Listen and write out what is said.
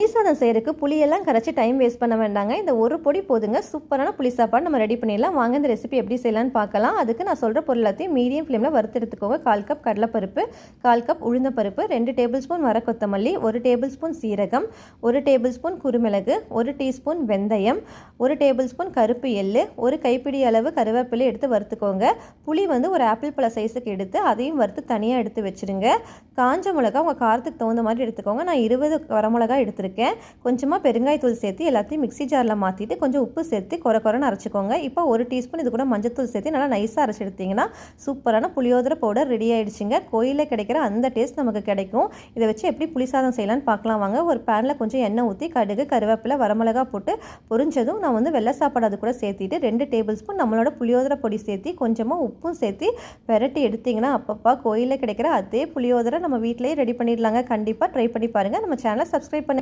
புளி சாதம் செய்யறதுக்கு புளியெல்லாம் கரைச்சி டைம் வேஸ்ட் பண்ண வேண்டாங்க. இந்த ஒரு பொடி போதுங்க. சூப்பரான புளி சாப்பாடு நம்ம ரெடி பண்ணிடலாம். வாங்க இந்த ரெசிபி எப்படி செய்யலாம்னு பார்க்கலாம். அதுக்கு நான் சொல்கிற பொருள் எல்லாத்தையும் மீடியம் ஃப்ளேமில் வறுத்து எடுத்துக்கோங்க. 1/4 கப் கடலைப்பருப்பு, 1/4 கப் உளுந்தப்பருப்பு, 2 டேபிள் ஸ்பூன் வர கொத்தமல்லி, 1 டேபிள் ஸ்பூன் சீரகம், 1 டேபிள் ஸ்பூன் குருமிளகு, 1 டீஸ்பூன் வெந்தயம், 1 டேபிள் ஸ்பூன் கருப்பு எள்ளு, 1 கைப்பிடி அளவு கருவேப்பிலை எடுத்து வறுத்துக்கோங்க. புளி வந்து ஒரு ஆப்பிள் பழ சைஸுக்கு எடுத்து அதையும் வறுத்து தனியாக எடுத்து வச்சுருங்க. காஞ்ச மிளகா உங்கள் காரத்துக்கு தகுந்த மாதிரி எடுத்துக்கோங்க. நான் 20 வரமிளகா எடுத்துருக்கேன். கொஞ்சமாக பெருங்காயத்தூள் சேர்த்து எல்லாத்தையும் மிக்ஸி ஜாரில் மாற்றிட்டு கொஞ்சம் உப்பு சேர்த்து குறைன்னு அரைச்சிக்கோங்க. இப்போ 1 டீஸ்பூன் இது கூட மஞ்சத்தூள் சேர்த்து நல்லா நைஸாக அரைச்சி எடுத்திங்கன்னா சூப்பரான புளியோதரை பவுடர் ரெடி ஆகிடுச்சிங்க. கோயிலில் கிடைக்கிற அந்த டேஸ்ட் நமக்கு கிடைக்கும். இதை வச்சு எப்படி புளி சாதம் செய்யலான்னு பார்க்கலாம் வாங்க. ஒரு பேனில் கொஞ்சம் எண்ணெய் ஊற்றி கடுகு, கருவேப்பிலை, வரமிளகா போட்டு பொரிஞ்சதும் நான் வந்து வெள்ளை சாப்பாடு அது கூட சேர்த்திட்டு 2 டேபிள் ஸ்பூன் நம்மளோட புளியோதரை பொடி சேர்த்து கொஞ்சமாக உப்பும் சேர்த்து பெரட்டி எடுத்திங்கன்னா அப்பப்பா கோயிலில் கிடைக்கிற அதே புளியோதரை நம்ம வீட்டிலேயே ரெடி பண்ணிடலாங்க. கண்டிப்பாக ட்ரை பண்ணி பாருங்கள். நம்ம சேனலை சப்ஸ்கிரைப் பண்ணி